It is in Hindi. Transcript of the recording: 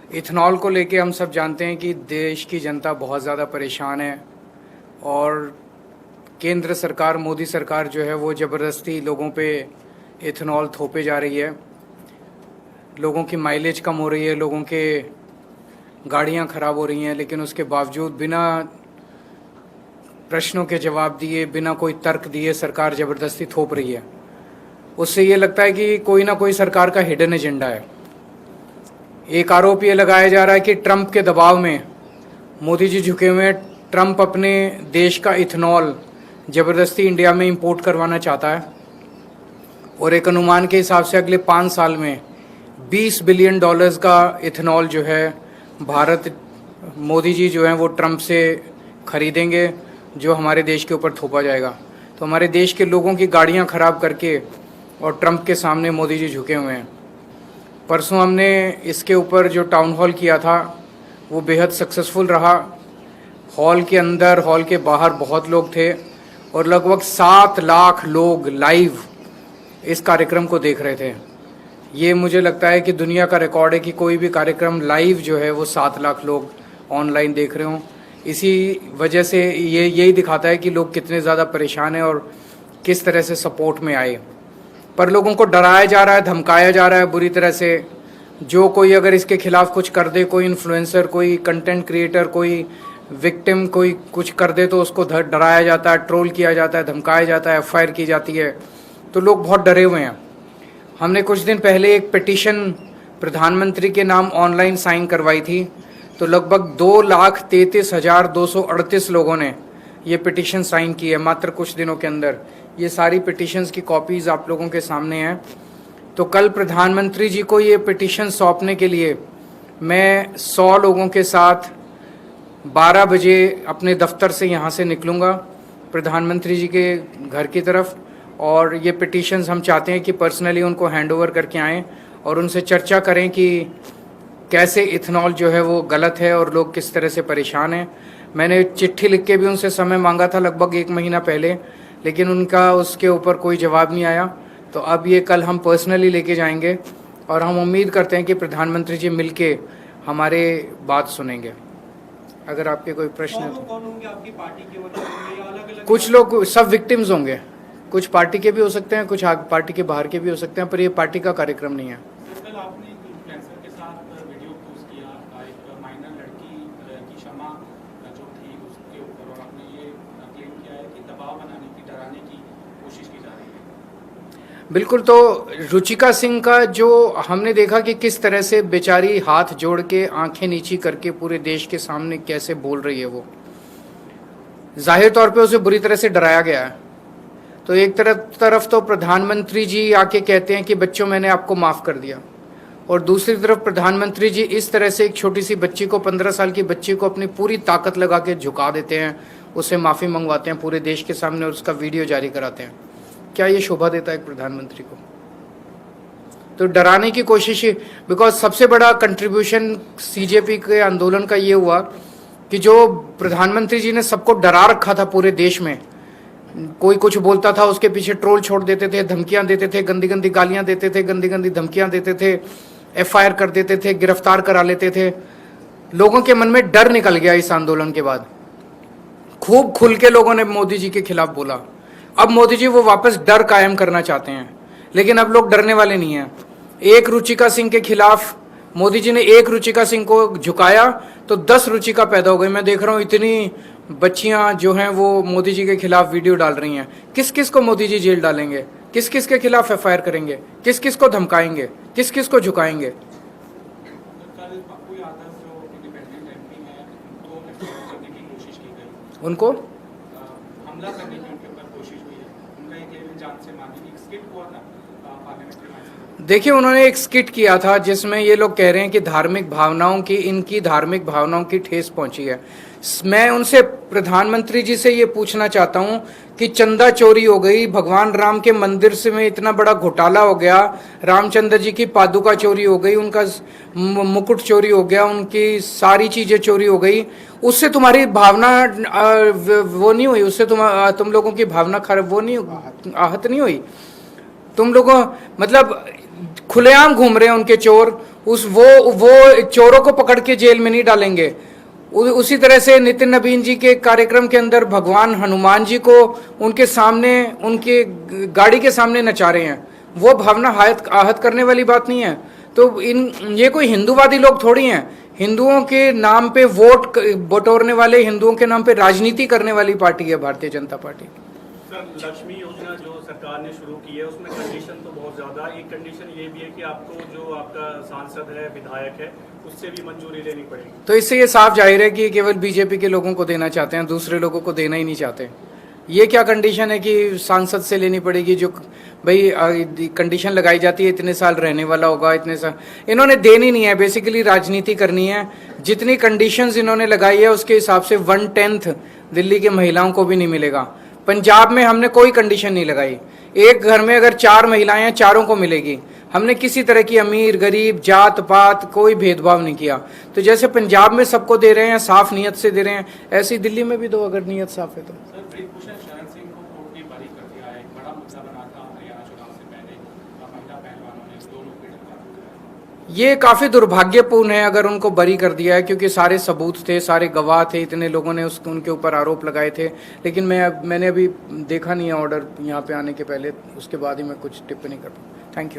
इथेनॉल को लेके हम सब जानते हैं कि देश की जनता बहुत ज़्यादा परेशान है और केंद्र सरकार, मोदी सरकार जो है वो ज़बरदस्ती लोगों पे इथेनॉल थोपे जा रही है। लोगों की माइलेज कम हो रही है, लोगों के गाड़ियां ख़राब हो रही हैं, लेकिन उसके बावजूद बिना प्रश्नों के जवाब दिए, बिना कोई तर्क दिए सरकार ज़बरदस्ती थोप रही है। उससे ये लगता है कि कोई ना कोई सरकार का हिडन एजेंडा है। एक आरोप ये लगाया जा रहा है कि ट्रंप के दबाव में मोदी जी झुके हुए हैं। ट्रंप अपने देश का इथेनॉल ज़बरदस्ती इंडिया में इंपोर्ट करवाना चाहता है और एक अनुमान के हिसाब से अगले 5 साल में $20 बिलियन का इथेनॉल जो है भारत, मोदी जी जो हैं वो ट्रंप से खरीदेंगे, जो हमारे देश के ऊपर थोपा जाएगा। तो हमारे देश के लोगों की गाड़ियां खराब करके और ट्रंप के सामने मोदी जी झुके हुए हैं। परसों हमने इसके ऊपर जो टाउन हॉल किया था वो बेहद सक्सेसफुल रहा। हॉल के अंदर, हॉल के बाहर बहुत लोग थे और लगभग 7 लाख लोग लाइव इस कार्यक्रम को देख रहे थे। ये मुझे लगता है कि दुनिया का रिकॉर्ड है कि कोई भी कार्यक्रम लाइव जो है वो 7 लाख लोग ऑनलाइन देख रहे हों। इसी वजह से यही दिखाता है कि लोग कितने ज़्यादा परेशान हैं और किस तरह से सपोर्ट में आए। पर लोगों को डराया जा रहा है, धमकाया जा रहा है बुरी तरह से। जो कोई अगर इसके खिलाफ कुछ कर दे, कोई इन्फ्लुएंसर, कोई कंटेंट क्रिएटर, कोई विक्टिम कोई कुछ कर दे तो उसको डराया जाता है, ट्रोल किया जाता है, धमकाया जाता है, एफआईआर की जाती है। तो लोग बहुत डरे हुए हैं। हमने कुछ दिन पहले एक पिटीशन प्रधानमंत्री के नाम ऑनलाइन साइन करवाई थी, तो लगभग 2,33,238 लोगों ने ये पिटीशन साइन की है मात्र कुछ दिनों के अंदर। ये सारी पिटीशंस की कॉपीज़ आप लोगों के सामने हैं। तो कल प्रधानमंत्री जी को ये पिटीशन सौंपने के लिए मैं 100 लोगों के साथ 12 बजे अपने दफ्तर से यहाँ से निकलूँगा प्रधानमंत्री जी के घर की तरफ, और ये पिटीशंस हम चाहते हैं कि पर्सनली उनको हैंड ओवर करके आएँ और उनसे चर्चा करें कि कैसे इथेनॉल जो है वो गलत है और लोग किस तरह से परेशान हैं। मैंने चिट्ठी लिख के भी उनसे समय मांगा था लगभग 1 महीना पहले, लेकिन उनका उसके ऊपर कोई जवाब नहीं आया। तो अब ये कल हम पर्सनली लेके जाएंगे और हम उम्मीद करते हैं कि प्रधानमंत्री जी मिलके हमारे बात सुनेंगे। अगर आपके कोई प्रश्न है कौन होंगे आपकी पार्टी के या अलग-अलग? कुछ लोग, सब विक्टिम्स होंगे, कुछ पार्टी के भी हो सकते हैं, कुछ पार्टी के बाहर के भी हो सकते हैं, पर ये पार्टी का कार्यक्रम नहीं है। कल आपने एक इन्फ्लुएंसर के साथ वीडियो पोस्ट किया, एक माइनर लड़की की क्षमा जो थी उसके ऊपर, और आपने ये क्लेम किया है कि दबाव बनाने की, डराने की कोशिश की जा रही है। बिल्कुल। तो रुचिका सिंह का जो हमने देखा कि किस तरह से बेचारी हाथ जोड़ के आंखें नीची करके पूरे देश के सामने कैसे बोल रही है, वो जाहिर तौर पे उसे बुरी तरह से डराया गया है। तो एक तरफ तो प्रधानमंत्री जी आके कहते हैं कि बच्चों मैंने आपको माफ़ कर दिया, और दूसरी तरफ प्रधानमंत्री जी इस तरह से एक छोटी सी बच्ची को, 15 साल की बच्ची को अपनी पूरी ताकत लगा के झुका देते हैं, उससे माफ़ी मंगवाते हैं पूरे देश के सामने और उसका वीडियो जारी कराते हैं। क्या ये शोभा देता है एक प्रधानमंत्री को? तो डराने की कोशिश, बिकॉज सबसे बड़ा कंट्रीब्यूशन सीजेपी के आंदोलन का ये हुआ कि जो प्रधानमंत्री जी ने सबको डरा रखा था पूरे देश में, कोई कुछ बोलता था उसके पीछे ट्रोल छोड़ देते थे, धमकियां देते थे, गंदी गंदी गालियां देते थे, गंदी गंदी धमकियां देते थे, एफआईआर कर देते थे, गिरफ्तार करा लेते थे। लोगों के मन में डर निकल गया इस आंदोलन के बाद। खूब खुल के लोगों ने मोदी जी के खिलाफ बोला। अब मोदी जी वो वापस डर कायम करना चाहते हैं, लेकिन अब लोग डरने वाले नहीं हैं। एक रुचिका सिंह के खिलाफ मोदी जी ने एक रुचिका सिंह को झुकाया तो 10 रुचिका पैदा हो गई। मैं देख रहा हूँ इतनी बच्चियां जो हैं वो मोदी जी के खिलाफ वीडियो डाल रही हैं। किस किस को मोदी जी जेल डालेंगे, किस किस के खिलाफ एफआईआर करेंगे, किस किस को धमकाएंगे, किस किस को झुकाएंगे? उनको हमला करने की उनके ऊपर कोशिश हुई है, उनका ये क्लेम जान से मारने की स्किट हुआ था पार्लियामेंट्री में। देखिए, उन्होंने एक स्किट किया था जिसमें ये लोग कह रहे हैं कि धार्मिक भावनाओं की, इनकी धार्मिक भावनाओं की ठेस पहुंची है। मैं उनसे, प्रधानमंत्री जी से ये पूछना चाहता हूं कि चंदा चोरी हो गई, भगवान राम के मंदिर से में इतना बड़ा घोटाला हो गया, रामचंद्र जी की पादुका चोरी हो गई, उनका मुकुट चोरी हो गया, उनकी सारी चीजें चोरी हो गई, उससे तुम्हारी भावना वो नहीं हुई? उससे तुम लोगों की भावना खराब वो नहीं, आहत नहीं हुई? तुम लोगों, मतलब खुलेआम घूम रहे हैं उनके चोर, वो चोरों को पकड़ के जेल में नहीं डालेंगे। उसी तरह से नितिन नवीन जी के कार्यक्रम के अंदर भगवान हनुमान जी को उनके सामने, उनके गाड़ी के सामने नचा रहे हैं। वो भावना आहत करने वाली बात नहीं है। तो ये कोई हिंदूवादी लोग थोड़ी हैं। हिंदुओं के नाम पे वोट बटोरने वाले, हिंदुओं के नाम पे राजनीति करने वाली पार्टी है भारतीय जनता पार्टी। सर, लक्ष्मी योजना जो सरकार ने शुरू की है उसमें कंडीशन तो बहुत ज़्यादा, एक कंडीशन ये भी है कि आपको जो आपका सांसद है, विधायक है, उससे भी मंजूरी लेनी पड़ेगी। तो इससे ये साफ जाहिर है कि केवल बीजेपी के लोगों को देना चाहते हैं, दूसरे लोगों को देना ही नहीं चाहते। ये क्या कंडीशन है कि सांसद से लेनी पड़ेगी? जो भाई कंडीशन लगाई जाती है इतने साल रहने वाला होगा, इतने साल, इन्होंने देनी नहीं है। बेसिकली राजनीति करनी है। जितनी कंडीशंस इन्होंने लगाई है उसके हिसाब से 1/10 दिल्ली की महिलाओं को भी नहीं मिलेगा। पंजाब में हमने कोई कंडीशन नहीं लगाई। एक घर में अगर 4 महिलाएं हैं, चारों को मिलेगी। हमने किसी तरह की अमीर गरीब जात पात कोई भेदभाव नहीं किया। तो जैसे पंजाब में सबको दे रहे हैं, साफ नीयत से दे रहे हैं, ऐसे ही दिल्ली में भी दो अगर नीयत साफ है तो। सर, ब्रिजभूषण शरण सिंह को कोर्ट ने बरी कर दिया है। एक बड़ा मुद्दा बना था हरियाणा चुनाव से पहले, महिला पहलवानों ने 2 लोग पीड़ित कराया। ये काफी दुर्भाग्यपूर्ण है अगर उनको बरी कर दिया है, क्योंकि सारे सबूत थे, सारे गवाह थे, इतने लोगों ने उनके ऊपर आरोप लगाए थे। लेकिन मैंने अभी देखा नहीं है ऑर्डर यहाँ पे आने के पहले, उसके बाद ही मैं कुछ टिप्पणी कर पाऊँ।